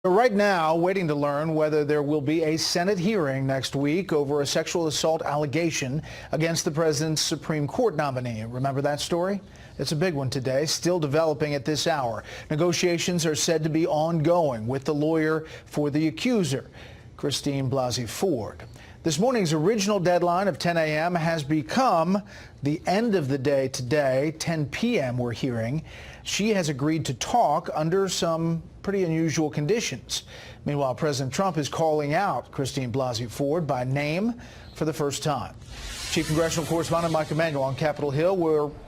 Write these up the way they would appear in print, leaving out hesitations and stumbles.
Right now, waiting to learn whether there will be a Senate hearing next week over a sexual assault allegation against the president's Supreme Court nominee. Remember that story? It's a big one today, still developing at this hour. Negotiations are said to be ongoing with the lawyer for the accuser, Christine Blasey Ford. This morning's original deadline of 10 a.m. has become the end of the day today, 10 p.m. we're hearing. She has agreed to talk under some pretty unusual conditions. Meanwhile, President Trump is calling out Christine Blasey Ford by name for the first time. Chief Congressional Correspondent Mike Emanuel on Capitol Hill,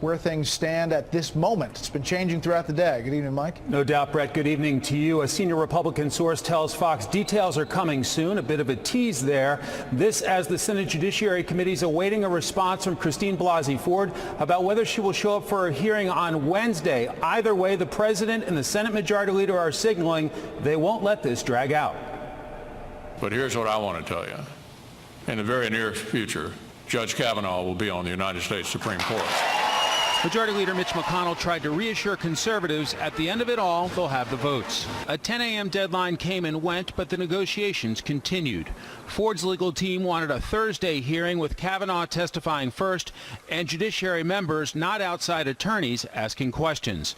where things stand at this moment. It's been changing throughout the day. Good evening, Mike. No doubt, Brett. Good evening to you. A senior Republican source tells Fox details are coming soon. A bit of a tease there. This as the Senate Judiciary Committee is awaiting a response from Christine Blasey Ford about whether she will show up for a hearing on Wednesday. Either way, the president and the Senate Majority Leader are signaling they won't let this drag out. But here's what I want to tell you. In the very near future, Judge Kavanaugh will be on the United States Supreme Court. Majority Leader Mitch McConnell tried to reassure conservatives at the end of it all, they'll have the votes. A 10 a.m. deadline came and went, but the negotiations continued. Ford's legal team wanted a Thursday hearing with Kavanaugh testifying first and judiciary members, not outside attorneys, asking questions.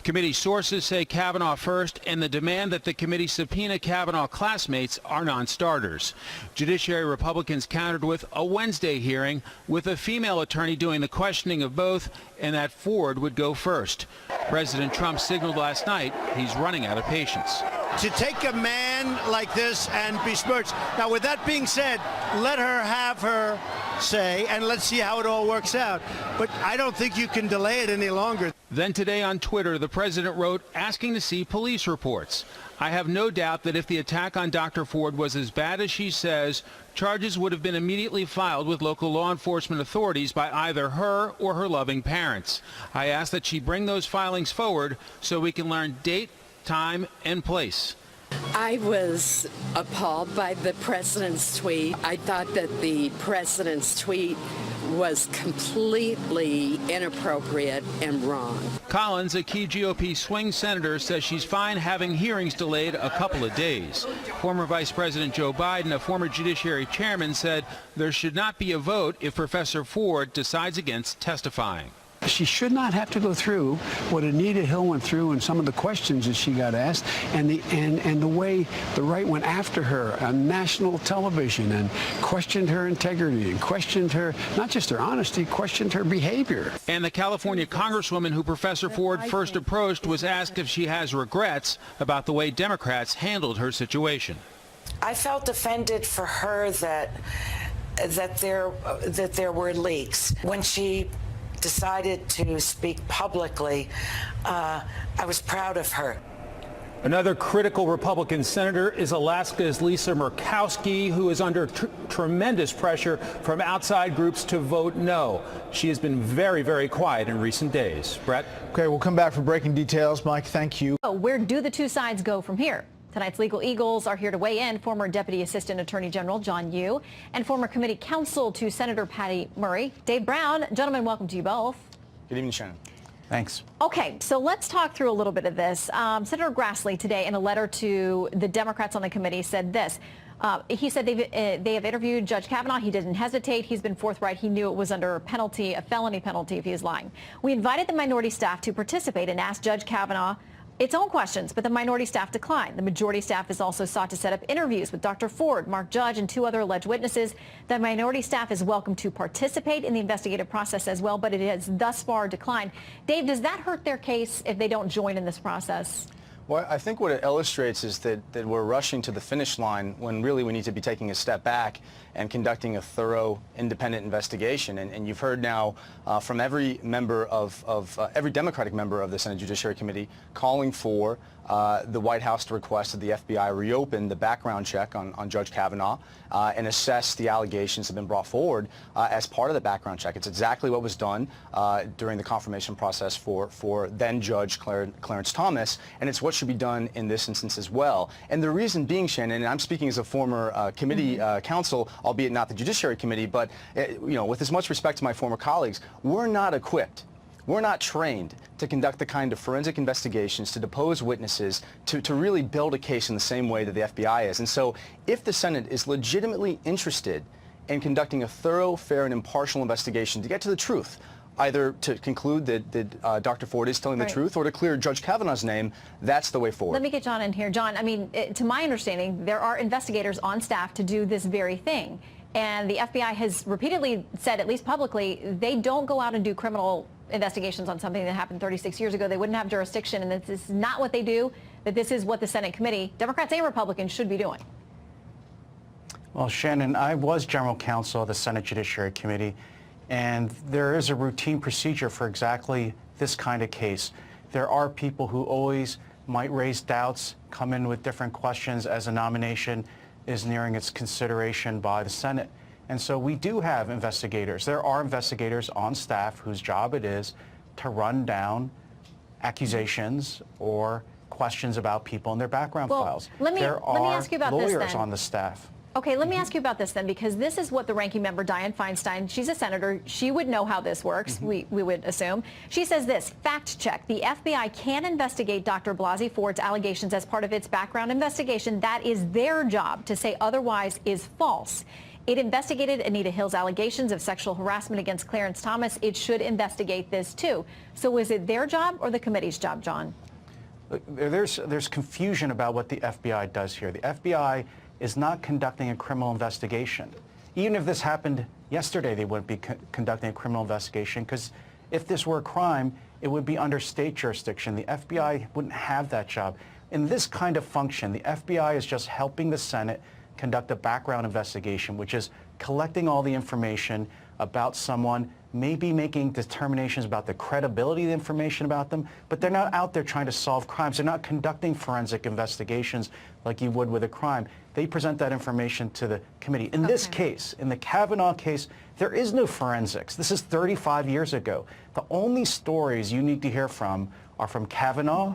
Committee sources say Kavanaugh first, and the demand that the committee subpoena Kavanaugh classmates are non-starters. Judiciary Republicans countered with a Wednesday hearing with a female attorney doing the questioning of both, and that Ford would go first. President Trump signaled last night he's running out of patience. To take a man like this and besmirch. Now, with that being said, let her have her say, and let's see how it all works out. But I don't think you can delay it any longer. Then today on Twitter, the president wrote, asking to see police reports. I have no doubt that if the attack on Dr. Ford was as bad as she says, charges would have been immediately filed with local law enforcement authorities by either her or her loving parents. I ask that she bring those filings forward so we can learn date, time, and place. I was appalled by the president's tweet. I thought that the president's tweet was completely inappropriate and wrong. Collins, a key GOP swing senator, says she's fine having hearings delayed a couple of days. Former Vice President Joe Biden, a former Judiciary chairman, said there should not be a vote if Professor Ford decides against testifying. She should not have to go through what Anita Hill went through and some of the questions that she got asked and the way the right went after her on national television and questioned her integrity and questioned her, not just her honesty, questioned her behavior. And the California congresswoman who Professor Ford first approached was asked if she has regrets about the way Democrats handled her situation. I felt offended for her that there were leaks. When she decided to speak publicly, I was proud of her. Another critical Republican senator is Alaska's Lisa Murkowski, who is under tremendous pressure from outside groups to vote no. She has been very, very quiet in recent days. Brett? Okay, we'll come back for breaking details. Mike, thank you. Where do the two sides go from here? Tonight's Legal Eagles are here to weigh in. Former Deputy Assistant Attorney General John Yoo and former committee counsel to Senator Patty Murray, Dave Brown. Gentlemen, welcome to you both. Good evening, Shannon. Thanks. Okay, so let's talk through a little bit of this. Senator Grassley today, in a letter to the Democrats on the committee, said this. He said they have interviewed Judge Kavanaugh. He didn't hesitate. He's been forthright. He knew it was under a felony penalty if he is lying. We invited the minority staff to participate and ask Judge Kavanaugh its own questions, but the minority staff declined. The majority staff has also sought to set up interviews with Dr. Ford, Mark Judge, and two other alleged witnesses. The minority staff is welcome to participate in the investigative process as well, but it has thus far declined. Dave, does that hurt their case if they don't join in this process? Well, I think what it illustrates is that we're rushing to the finish line when really we need to be taking a step back and conducting a thorough, independent investigation. And you've heard now from every member every Democratic member of the Senate Judiciary Committee calling for the White House to request that the FBI reopen the background check on Judge Kavanaugh and assess the allegations that have been brought forward as part of the background check. It's exactly what was done during the confirmation process for then Judge Clarence Thomas, and it's what should be done in this instance as well. And the reason being, Shannon, and I'm speaking as a former committee counsel, albeit not the Judiciary Committee, but you know, with as much respect to my former colleagues, we're not equipped We're not trained to conduct the kind of forensic investigations, to depose witnesses, to really build a case in the same way that the FBI is. And so if the Senate is legitimately interested in conducting a thorough, fair, and impartial investigation to get to the truth, either to conclude that Dr. Ford is telling the truth or to clear Judge Kavanaugh's name, that's the way forward. Let me get John in here. John, I mean, to my understanding, there are investigators on staff to do this very thing. And the FBI has repeatedly said, at least publicly, they don't go out and do criminal investigations on something that happened 36 years ago. They wouldn't have jurisdiction, and this is not what they do, that this is what the Senate committee, Democrats and Republicans, should be doing. Well, Shannon, I was general counsel of the Senate Judiciary Committee, and there is a routine procedure for exactly this kind of case. There are people who always might raise doubts, come in with different questions as a nomination is nearing its consideration by the Senate. And so we do have investigators. There are investigators on staff whose job it is to run down accusations or questions about people and their background files. Let me ask you about lawyers this, then. on the staff. Okay, let me ask you about this then, because this is what the ranking member, Dianne Feinstein, she's a senator. She would know how this works, we would assume. She says this, fact check, the FBI can investigate Dr. Blasey Ford's allegations as part of its background investigation. That is their job. To say otherwise is false. It investigated Anita Hill's allegations of sexual harassment against Clarence Thomas. It should investigate this too. So is it their job or the committee's job, John? There's confusion about what the FBI does here. The FBI is not conducting a criminal investigation. Even if this happened yesterday, they wouldn't be conducting a criminal investigation, because if this were a crime, it would be under state jurisdiction. The FBI wouldn't have that job. In this kind of function, the FBI is just helping the Senate conduct a background investigation, which is collecting all the information about someone, maybe making determinations about the credibility of the information about them, but they're not out there trying to solve crimes. They're not conducting forensic investigations like you would with a crime. They present that information to the committee. In this case, in the Kavanaugh case, there is no forensics. This is 35 years ago. The only stories you need to hear from are from Kavanaugh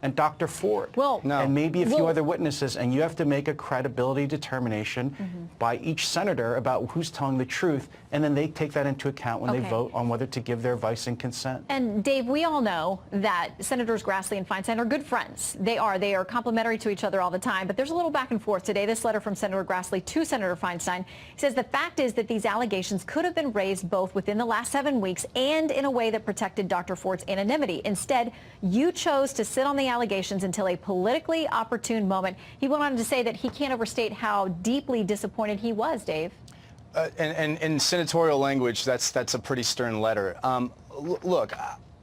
and Dr. Ford, and maybe a few other witnesses, and you have to make a credibility determination by each senator about who's telling the truth, and then they take that into account when they vote on whether to give their advice and consent. And Dave, we all know that Senators Grassley and Feinstein are good friends. They are complimentary to each other all the time, but there's a little back and forth today. This letter from Senator Grassley to Senator Feinstein says the fact is that these allegations could have been raised both within the last 7 weeks and in a way that protected Dr. Ford's anonymity. Instead, you chose to sit on the allegations until a politically opportune moment. He went on to say that he can't overstate how deeply disappointed he was, Dave. And in senatorial language, that's a pretty stern letter. Look,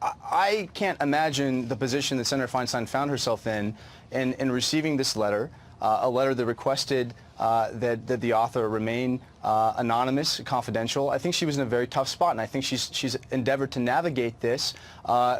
I can't imagine the position that Senator Feinstein found herself in receiving this letter, a letter that requested that the author remain anonymous, confidential. I think she was in a very tough spot, and I think she's endeavored to navigate this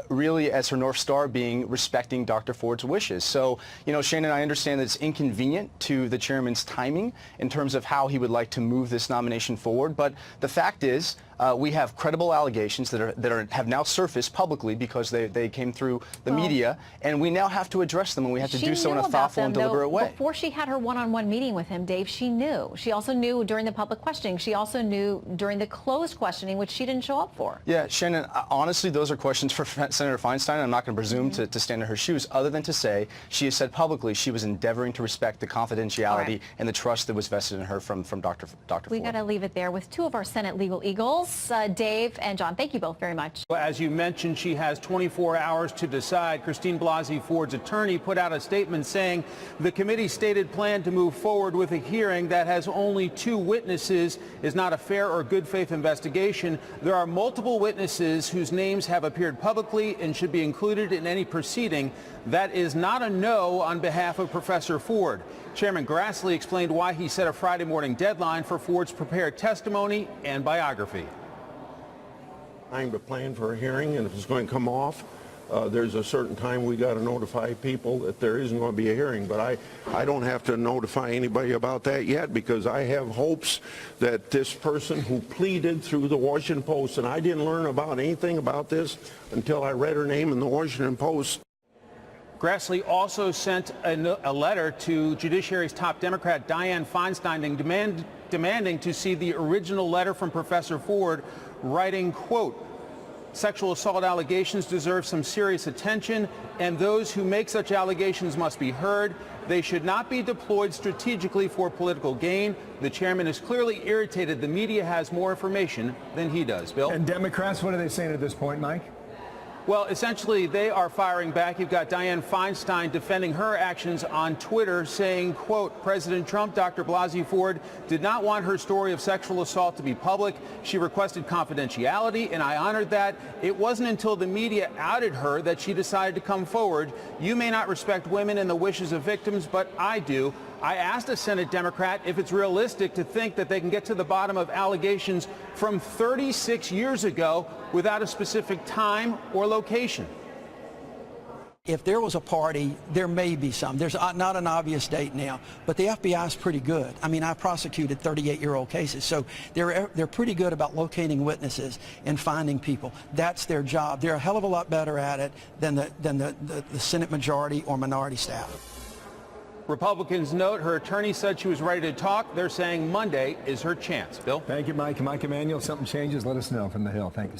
really as her North Star being respecting Dr. Ford's wishes. So, you know, Shannon, I understand that it's inconvenient to the chairman's timing in terms of how he would like to move this nomination forward, but the fact is we have credible allegations that have now surfaced publicly because they came through the media, and we now have to address them, and we have to do so in a thoughtful and deliberate way. Before she had her one-on-one meeting with him, Dave, she knew. She also knew during the public questioning. She also knew during the closed questioning, which she didn't show up for. Yeah, Shannon, honestly, those are questions for Senator Feinstein. I'm not going to presume to stand in her shoes, other than to say she has said publicly she was endeavoring to respect the confidentiality and the trust that was vested in her from Dr. Ford. We got to leave it there with two of our Senate legal eagles, Dave and John. Thank you both very much. As you mentioned, she has 24 hours to decide. Christine Blasey Ford's attorney put out a statement saying the committee stated plan to move forward with a hearing that has only 2 witnesses is not a fair or good faith investigation. There are multiple witnesses whose names have appeared publicly and should be included in any proceeding. That is not a no on behalf of Professor Ford. Chairman Grassley explained why he set a Friday morning deadline for Ford's prepared testimony and biography. Trying to plan for a hearing, and if it's going to come off, there's a certain time we got to notify people that there isn't going to be a hearing. But I don't have to notify anybody about that yet, because I have hopes that this person who pleaded through the Washington Post, and I didn't learn about anything about this until I read her name in the Washington Post. Grassley also sent a letter to Judiciary's top Democrat, Dianne Feinstein, demanding to see the original letter from Professor Ford, writing, quote, Sexual assault allegations deserve some serious attention, and those who make such allegations must be heard. They should not be deployed strategically for political gain. The chairman is clearly irritated the media has more information than he does. Bill? And Democrats, what are they saying at this point, Mike? Well, essentially, they are firing back. You've got Dianne Feinstein defending her actions on Twitter, saying, quote, President Trump, Dr. Blasey Ford, did not want her story of sexual assault to be public. She requested confidentiality, and I honored that. It wasn't until the media outed her that she decided to come forward. You may not respect women and the wishes of victims, but I do. I asked a Senate Democrat if it's realistic to think that they can get to the bottom of allegations from 36 years ago without a specific time or location. If there was a party, there may be some. There's not an obvious date now, but the FBI is pretty good. I mean, I prosecuted 38-year-old cases, so they're pretty good about locating witnesses and finding people. That's their job. They're a hell of a lot better at it than the Senate majority or minority staff. Republicans note her attorney said she was ready to talk. They're saying Monday is her chance. Bill? Thank you, Mike. Mike Emanuel, something changes, let us know from the Hill. Thank you.